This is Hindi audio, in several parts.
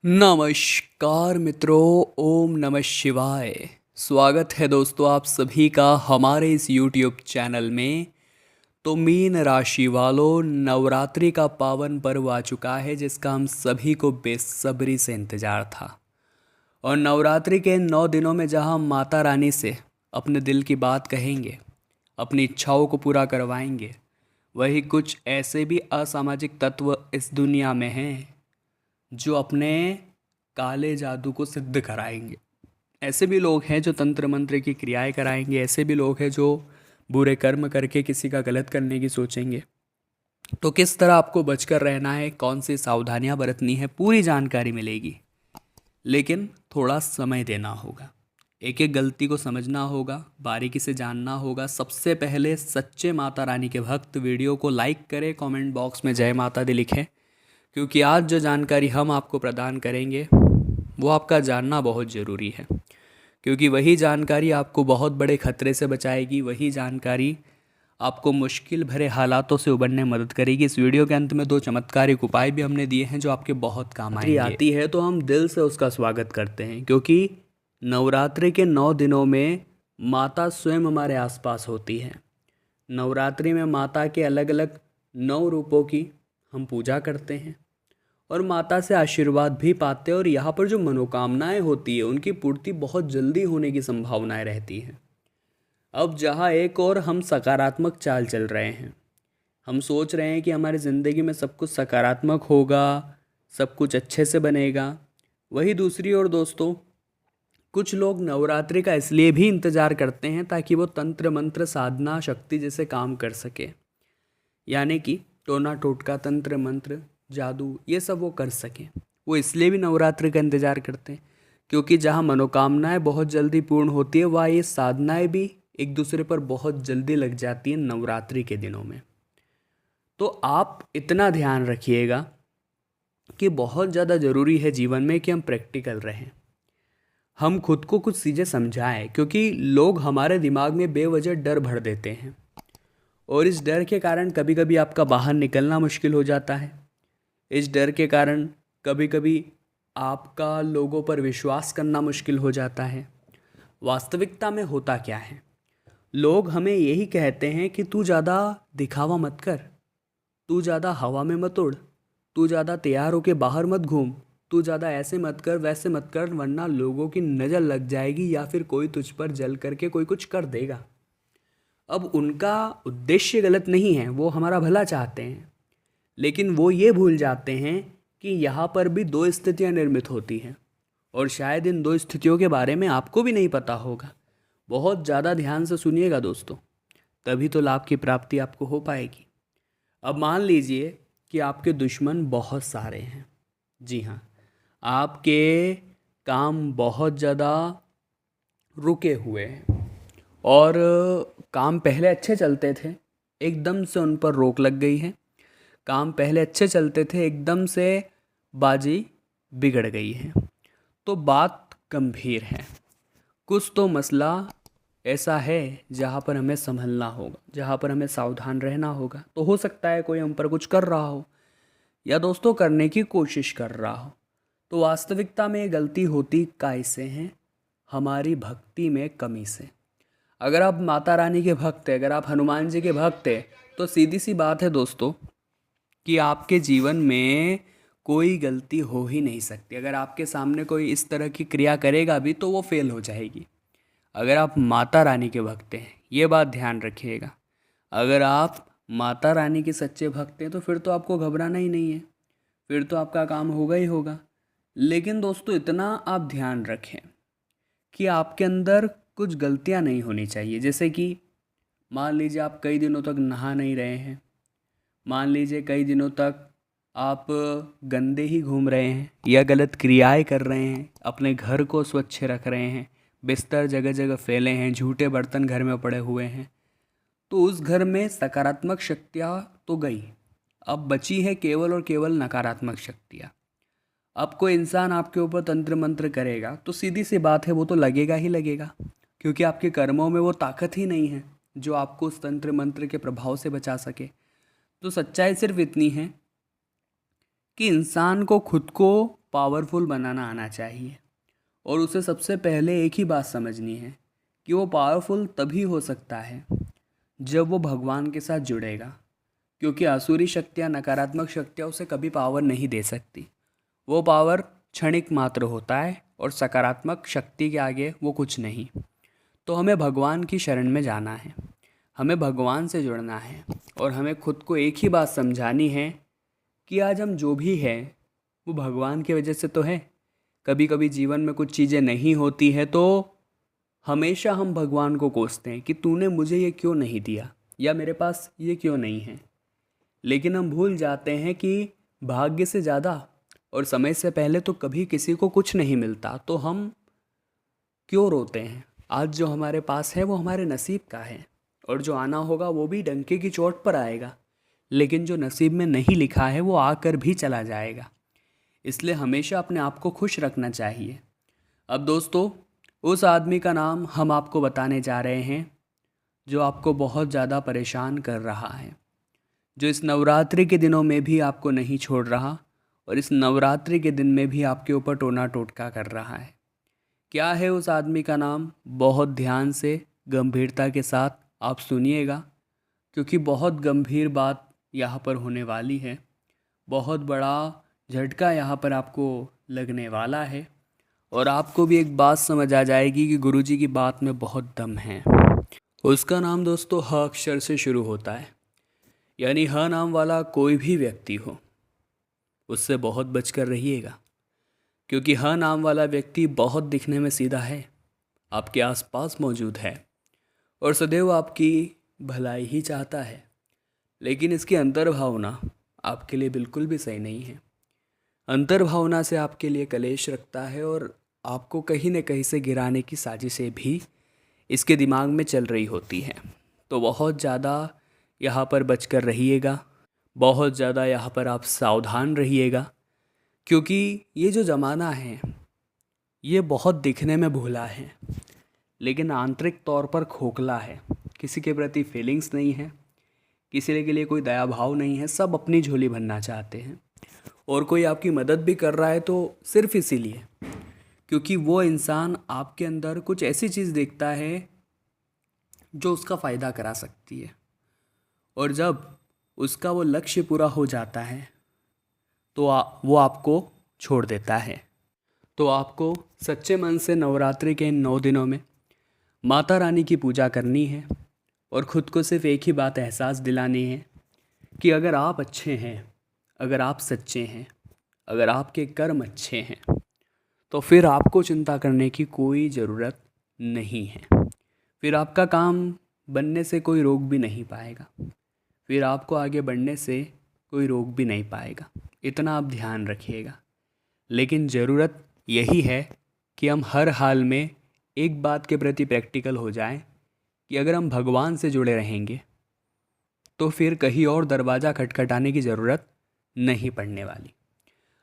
नमस्कार मित्रों, ओम नमः शिवाय। स्वागत है दोस्तों आप सभी का हमारे इस YouTube चैनल में। तो मीन राशि वालों, नवरात्रि का पावन पर्व आ चुका है जिसका हम सभी को बेसब्री से इंतज़ार था। और नवरात्रि के 9 दिनों में जहां हम माता रानी से अपने दिल की बात कहेंगे, अपनी इच्छाओं को पूरा करवाएंगे, वही कुछ ऐसे भी असामाजिक तत्व इस दुनिया में हैं जो अपने काले जादू को सिद्ध कराएंगे। ऐसे भी लोग हैं जो तंत्र मंत्र की क्रियाएं कराएंगे, ऐसे भी लोग हैं जो बुरे कर्म करके किसी का गलत करने की सोचेंगे। तो किस तरह आपको बचकर रहना है, कौन सी सावधानियां बरतनी है, पूरी जानकारी मिलेगी। लेकिन थोड़ा समय देना होगा, एक एक गलती को समझना होगा, बारीकी से जानना होगा। सबसे पहले सच्चे माता रानी के भक्त वीडियो को लाइक करें, कमेंट बॉक्स में जय माता दी लिखें, क्योंकि आज जो जानकारी हम आपको प्रदान करेंगे वो आपका जानना बहुत ज़रूरी है। क्योंकि वही जानकारी आपको बहुत बड़े खतरे से बचाएगी, वही जानकारी आपको मुश्किल भरे हालातों से उबरने में मदद करेगी। इस वीडियो के अंत में 2 चमत्कारिक उपाय भी हमने दिए हैं जो आपके बहुत काम आएंगे। आती है तो हम दिल से उसका स्वागत करते हैं, क्योंकि नवरात्रि के 9 दिनों में माता स्वयं हमारे आसपास होती है। नवरात्रि में माता के अलग अलग 9 रूपों की हम पूजा करते हैं और माता से आशीर्वाद भी पाते हैं। और यहाँ पर जो मनोकामनाएं होती है उनकी पूर्ति बहुत जल्दी होने की संभावनाएं रहती हैं। अब जहाँ एक और हम सकारात्मक चाल चल रहे हैं, हम सोच रहे हैं कि हमारी ज़िंदगी में सब कुछ सकारात्मक होगा, सब कुछ अच्छे से बनेगा, वही दूसरी ओर दोस्तों कुछ लोग नवरात्रि का इसलिए भी इंतज़ार करते हैं ताकि वो तंत्र मंत्र साधना शक्ति जैसे काम कर सके, यानी कि टोना टोटका तंत्र मंत्र जादू ये सब वो कर सकें। वो इसलिए भी नवरात्रि का इंतज़ार करते हैं क्योंकि जहाँ मनोकामनाएं बहुत जल्दी पूर्ण होती है, वहाँ ये साधनाएं भी एक दूसरे पर बहुत जल्दी लग जाती हैं नवरात्रि के दिनों में। तो आप इतना ध्यान रखिएगा कि बहुत ज़्यादा ज़रूरी है जीवन में कि हम प्रैक्टिकल रहें, हम खुद को कुछ चीज़ें समझाएं, क्योंकि लोग हमारे दिमाग में बेवजह डर भर देते हैं और इस डर के कारण कभी कभी आपका बाहर निकलना मुश्किल हो जाता है। इस डर के कारण कभी कभी आपका लोगों पर विश्वास करना मुश्किल हो जाता है। वास्तविकता में होता क्या है, लोग हमें यही कहते हैं कि तू ज़्यादा दिखावा मत कर, तू ज़्यादा हवा में मत उड़, तू ज़्यादा तैयार होके बाहर मत घूम, तू ज़्यादा ऐसे मत कर वैसे मत कर, वरना लोगों की नज़र लग जाएगी या फिर कोई तुझ पर जल करके कोई कुछ कर देगा। अब उनका उद्देश्य गलत नहीं है, वो हमारा भला चाहते हैं, लेकिन वो ये भूल जाते हैं कि यहाँ पर भी 2 स्थितियाँ निर्मित होती हैं और शायद इन 2 स्थितियों के बारे में आपको भी नहीं पता होगा। बहुत ज़्यादा ध्यान से सुनिएगा दोस्तों, तभी तो लाभ की प्राप्ति आपको हो पाएगी। अब मान लीजिए कि आपके दुश्मन बहुत सारे हैं। जी हाँ, आपके काम बहुत ज़्यादा रुके हुए हैं और काम पहले अच्छे चलते थे, एकदम से उन पर रोक लग गई है। काम पहले अच्छे चलते थे, एकदम से बाजी बिगड़ गई है। तो बात गंभीर है, कुछ तो मसला ऐसा है जहाँ पर हमें संभलना होगा, जहाँ पर हमें सावधान रहना होगा। तो हो सकता है कोई हम पर कुछ कर रहा हो या दोस्तों करने की कोशिश कर रहा हो। तो वास्तविकता में गलती होती कैसे है, हमारी भक्ति में कमी से। अगर आप माता रानी के भक्त हैं, अगर आप हनुमान जी के भक्त हैं, तो सीधी सी बात है दोस्तों कि आपके जीवन में कोई गलती हो ही नहीं सकती। अगर आपके सामने कोई इस तरह की क्रिया करेगा भी तो वो फेल हो जाएगी। अगर आप माता रानी के भक्त हैं, ये बात ध्यान रखिएगा, अगर आप माता रानी के सच्चे भक्त हैं तो फिर तो आपको घबराना ही नहीं है, फिर तो आपका काम होगा ही होगा। लेकिन दोस्तों इतना आप ध्यान रखें कि आपके अंदर कुछ गलतियां नहीं होनी चाहिए। जैसे कि मान लीजिए आप कई दिनों तक नहा नहीं रहे हैं, मान लीजिए कई दिनों तक आप गंदे ही घूम रहे हैं या गलत क्रियाएं कर रहे हैं, अपने घर को स्वच्छ रख रहे हैं, बिस्तर जगह जगह फैले हैं, झूठे बर्तन घर में पड़े हुए हैं, तो उस घर में सकारात्मक शक्तियाँ तो गई, अब बची है केवल और केवल नकारात्मक शक्तियाँ। अब कोई इंसान आपके ऊपर तंत्र मंत्र करेगा तो सीधी सी बात है वो तो लगेगा ही लगेगा, क्योंकि आपके कर्मों में वो ताकत ही नहीं है जो आपको उस तंत्र मंत्र के प्रभाव से बचा सके। तो सच्चाई सिर्फ इतनी है कि इंसान को खुद को पावरफुल बनाना आना चाहिए। और उसे सबसे पहले एक ही बात समझनी है कि वो पावरफुल तभी हो सकता है जब वो भगवान के साथ जुड़ेगा, क्योंकि आसुरी शक्तियाँ, नकारात्मक शक्तियाँ उसे कभी पावर नहीं दे सकती। वो पावर क्षणिक मात्र होता है और सकारात्मक शक्ति के आगे वो कुछ नहीं। तो हमें भगवान की शरण में जाना है, हमें भगवान से जुड़ना है और हमें खुद को एक ही बात समझानी है कि आज हम जो भी है वो भगवान की वजह से तो है। कभी कभी जीवन में कुछ चीज़ें नहीं होती है तो हमेशा हम भगवान को कोसते हैं कि तूने मुझे ये क्यों नहीं दिया या मेरे पास ये क्यों नहीं है। लेकिन हम भूल जाते हैं कि भाग्य से ज़्यादा और समय से पहले तो कभी किसी को कुछ नहीं मिलता, तो हम क्यों रोते हैं। आज जो हमारे पास है वो हमारे नसीब का है और जो आना होगा वो भी डंके की चोट पर आएगा, लेकिन जो नसीब में नहीं लिखा है वो आकर भी चला जाएगा। इसलिए हमेशा अपने आप को खुश रखना चाहिए। अब दोस्तों, उस आदमी का नाम हम आपको बताने जा रहे हैं जो आपको बहुत ज़्यादा परेशान कर रहा है, जो इस नवरात्रि के दिनों में भी आपको नहीं छोड़ रहा और इस नवरात्रि के दिन में भी आपके ऊपर टोना टोटका कर रहा है। क्या है उस आदमी का नाम? बहुत ध्यान से, गंभीरता के साथ आप सुनिएगा, क्योंकि बहुत गंभीर बात यहाँ पर होने वाली है। बहुत बड़ा झटका यहाँ पर आपको लगने वाला है और आपको भी एक बात समझ आ जाएगी कि गुरुजी की बात में बहुत दम है। उसका नाम दोस्तों ह अक्षर से शुरू होता है, यानी ह नाम वाला कोई भी व्यक्ति हो उससे बहुत बचकर रहिएगा, क्योंकि ह नाम वाला व्यक्ति बहुत दिखने में सीधा है, आपके आसपास मौजूद है और सदैव आपकी भलाई ही चाहता है, लेकिन इसकी अंतर्भावना आपके लिए बिल्कुल भी सही नहीं है। अंतर्भावना से आपके लिए कलेश रखता है और आपको कहीं न कहीं से गिराने की साजिशें भी इसके दिमाग में चल रही होती हैं। तो बहुत ज़्यादा यहाँ पर बचकर रहिएगा, बहुत ज़्यादा यहाँ पर आप सावधान रहिएगा, क्योंकि ये जो ज़माना है ये बहुत दिखने में भोला है लेकिन आंतरिक तौर पर खोखला है। किसी के प्रति फीलिंग्स नहीं है, किसी के लिए कोई दया भाव नहीं है, सब अपनी झोली भरना चाहते हैं। और कोई आपकी मदद भी कर रहा है तो सिर्फ इसीलिए क्योंकि वो इंसान आपके अंदर कुछ ऐसी चीज़ देखता है जो उसका फ़ायदा करा सकती है, और जब उसका वो लक्ष्य पूरा हो जाता है तो वो आपको छोड़ देता है। तो आपको सच्चे मन से नवरात्रि के इन 9 दिनों में माता रानी की पूजा करनी है और ख़ुद को सिर्फ एक ही बात एहसास दिलानी है कि अगर आप अच्छे हैं, अगर आप सच्चे हैं, अगर आपके कर्म अच्छे हैं तो फिर आपको चिंता करने की कोई ज़रूरत नहीं है। फिर आपका काम बनने से कोई रोक भी नहीं पाएगा, फिर आपको आगे बढ़ने से कोई रोक भी नहीं पाएगा। इतना आप ध्यान रखिएगा। लेकिन ज़रूरत यही है कि हम हर हाल में एक बात के प्रति प्रैक्टिकल हो जाएं कि अगर हम भगवान से जुड़े रहेंगे तो फिर कहीं और दरवाज़ा खटखटाने की ज़रूरत नहीं पड़ने वाली।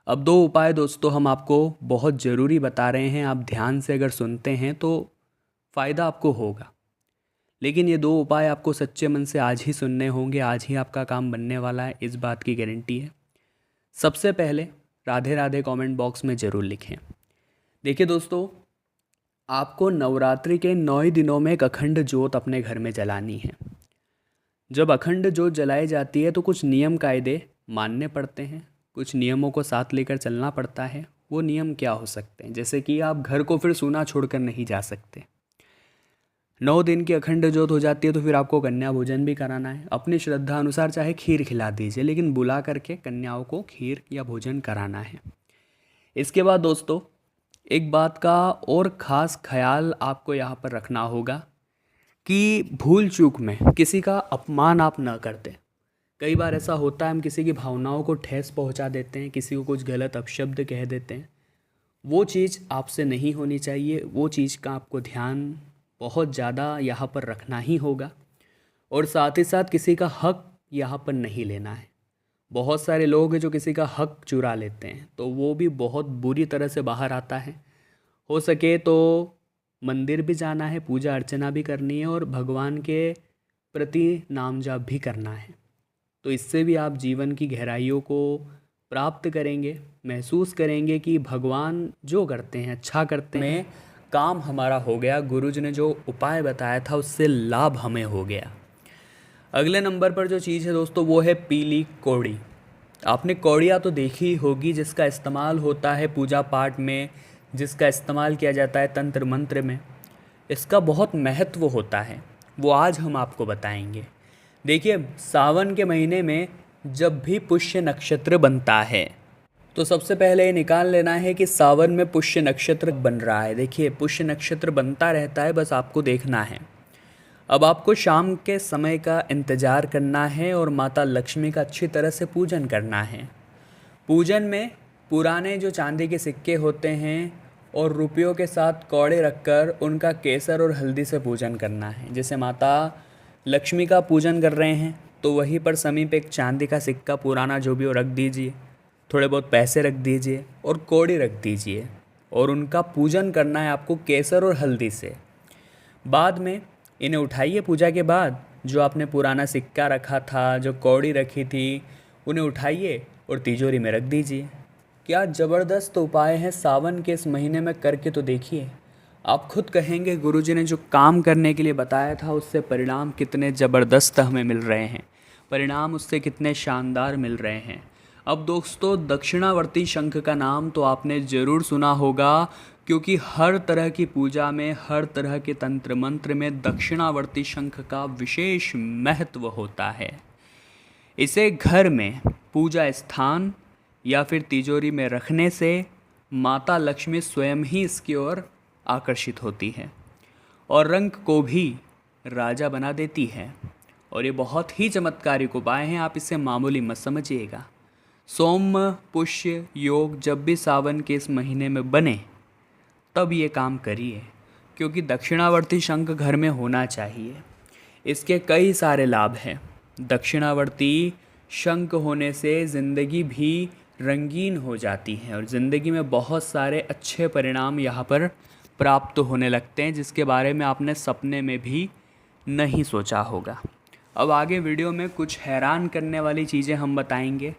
अब 2 उपाय दोस्तों हम आपको बहुत ज़रूरी बता रहे हैं, आप ध्यान से अगर सुनते हैं तो फ़ायदा आपको होगा। लेकिन ये 2 उपाय आपको सच्चे मन से आज ही सुनने होंगे, आज ही आपका काम बनने वाला है, इस बात की गारंटी है। सबसे पहले राधे राधे कमेंट बॉक्स में ज़रूर लिखें। देखिए दोस्तों, आपको नवरात्रि के 9 ही दिनों में एक अखंड ज्योत अपने घर में जलानी है। जब अखंड ज्योत जलाई जाती है तो कुछ नियम कायदे मानने पड़ते हैं, कुछ नियमों को साथ लेकर चलना पड़ता है। वो नियम क्या हो सकते हैं? जैसे कि आप घर को फिर सूना छोड़कर नहीं जा सकते। 9 दिन की अखंड ज्योत हो जाती है तो फिर आपको कन्या भोजन भी कराना है। अपनी श्रद्धा अनुसार चाहे खीर खिला दीजिए, लेकिन बुला करके कन्याओं को खीर या भोजन कराना है। इसके बाद दोस्तों, एक बात का और ख़ास ख्याल आपको यहाँ पर रखना होगा कि भूल चूक में किसी का अपमान आप न कर दें। कई बार ऐसा होता है, हम किसी की भावनाओं को ठेस पहुँचा देते हैं, किसी को कुछ गलत अपशब्द कह देते हैं। वो चीज़ आपसे नहीं होनी चाहिए। वो चीज़ का आपको ध्यान बहुत ज़्यादा यहाँ पर रखना ही होगा और साथ ही साथ किसी का हक यहाँ पर नहीं लेना है। बहुत सारे लोग हैं जो किसी का हक चुरा लेते हैं, तो वो भी बहुत बुरी तरह से बाहर आता है। हो सके तो मंदिर भी जाना है, पूजा अर्चना भी करनी है और भगवान के प्रति नाम जाप भी करना है। तो इससे भी आप जीवन की गहराइयों को प्राप्त करेंगे, महसूस करेंगे कि भगवान जो करते हैं अच्छा करते हैं, काम हमारा हो गया, गुरुजी ने जो उपाय बताया था उससे लाभ हमें हो गया। अगले नंबर पर जो चीज़ है दोस्तों वो है पीली कौड़ी। आपने कौड़ियाँ तो देखी ही होगी, जिसका इस्तेमाल होता है पूजा पाठ में, जिसका इस्तेमाल किया जाता है तंत्र मंत्र में। इसका बहुत महत्व होता है, वो आज हम आपको बताएंगे। देखिए, सावन के महीने में जब भी पुष्य नक्षत्र बनता है तो सबसे पहले ये निकाल लेना है कि सावन में पुष्य नक्षत्र बन रहा है। देखिए, पुष्य नक्षत्र बनता रहता है, बस आपको देखना है। अब आपको शाम के समय का इंतज़ार करना है और माता लक्ष्मी का अच्छी तरह से पूजन करना है। पूजन में पुराने जो चांदी के सिक्के होते हैं और रुपयों के साथ कौड़े रखकर उनका केसर और हल्दी से पूजन करना है। जैसे माता लक्ष्मी का पूजन कर रहे हैं तो वहीं पर समीप एक चांदी का सिक्का पुराना जो भी हो रख दीजिए, थोड़े बहुत पैसे रख दीजिए और कौड़ी रख दीजिए और उनका पूजन करना है आपको केसर और हल्दी से। बाद में इन्हें उठाइए, पूजा के बाद जो आपने पुराना सिक्का रखा था, जो कौड़ी रखी थी, उन्हें उठाइए और तिजोरी में रख दीजिए। क्या ज़बरदस्त उपाय है, सावन के इस महीने में करके तो देखिए। आप खुद कहेंगे गुरुजी ने जो काम करने के लिए बताया था उससे परिणाम कितने ज़बरदस्त हमें मिल रहे हैं, परिणाम उससे कितने शानदार मिल रहे हैं। अब दोस्तों, दक्षिणावर्ती शंख का नाम तो आपने ज़रूर सुना होगा, क्योंकि हर तरह की पूजा में, हर तरह के तंत्र मंत्र में दक्षिणावर्ती शंख का विशेष महत्व होता है। इसे घर में पूजा स्थान या फिर तिजोरी में रखने से माता लक्ष्मी स्वयं ही इसकी ओर आकर्षित होती है और रंग को भी राजा बना देती है। और ये बहुत ही चमत्कारिक उपाय हैं, आप इसे मामूली मत समझिएगा। सोम पुष्य योग जब भी सावन के इस महीने में बने तब ये काम करिए, क्योंकि दक्षिणावर्ती शंख घर में होना चाहिए। इसके कई सारे लाभ हैं। दक्षिणावर्ती शंख होने से ज़िंदगी भी रंगीन हो जाती है और ज़िंदगी में बहुत सारे अच्छे परिणाम यहाँ पर प्राप्त होने लगते हैं, जिसके बारे में आपने सपने में भी नहीं सोचा होगा। अब आगे वीडियो में कुछ हैरान करने वाली चीज़ें हम बताएंगे,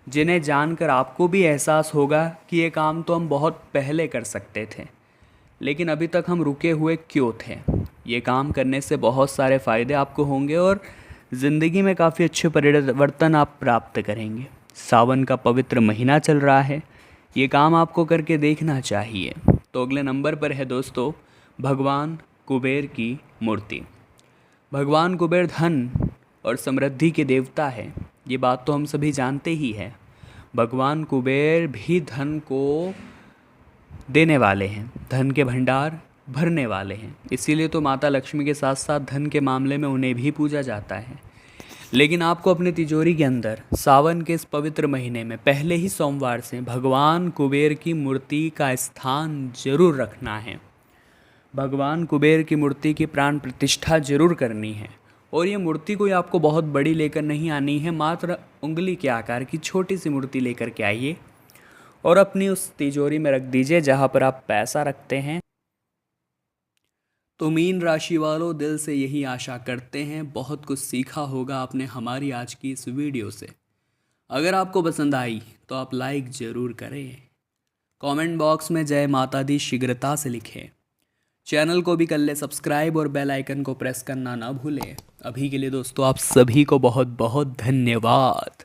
जिन्हें जानकर आपको भी एहसास होगा कि ये काम तो हम बहुत पहले कर सकते थे, लेकिन अभी तक हम रुके हुए क्यों थे। ये काम करने से बहुत सारे फ़ायदे आपको होंगे और ज़िंदगी में काफ़ी अच्छे परिवर्तन आप प्राप्त करेंगे। सावन का पवित्र महीना चल रहा है, ये काम आपको करके देखना चाहिए। तो अगले नंबर पर है दोस्तों भगवान कुबेर की मूर्ति। भगवान कुबेर धन और समृद्धि के देवता है, ये बात तो हम सभी जानते ही हैं। भगवान कुबेर भी धन को देने वाले हैं, धन के भंडार भरने वाले हैं, इसीलिए तो माता लक्ष्मी के साथ साथ धन के मामले में उन्हें भी पूजा जाता है। लेकिन आपको अपनी तिजोरी के अंदर सावन के इस पवित्र महीने में पहले ही सोमवार से भगवान कुबेर की मूर्ति का स्थान जरूर रखना है। भगवान कुबेर की मूर्ति की प्राण प्रतिष्ठा जरूर करनी है। और ये मूर्ति कोई आपको बहुत बड़ी लेकर नहीं आनी है, मात्र उंगली के आकार की छोटी सी मूर्ति लेकर के आइए और अपनी उस तिजोरी में रख दीजिए जहाँ पर आप पैसा रखते हैं। तो मीन राशि वालों, दिल से यही आशा करते हैं बहुत कुछ सीखा होगा आपने हमारी आज की इस वीडियो से। अगर आपको पसंद आई तो आप लाइक ज़रूर करें, कमेंट बॉक्स में जय माता दी शीघ्रता से लिखें, चैनल को भी कर ले सब्सक्राइब और बेल आइकन को प्रेस करना ना भूलें। अभी के लिए दोस्तों आप सभी को बहुत बहुत धन्यवाद।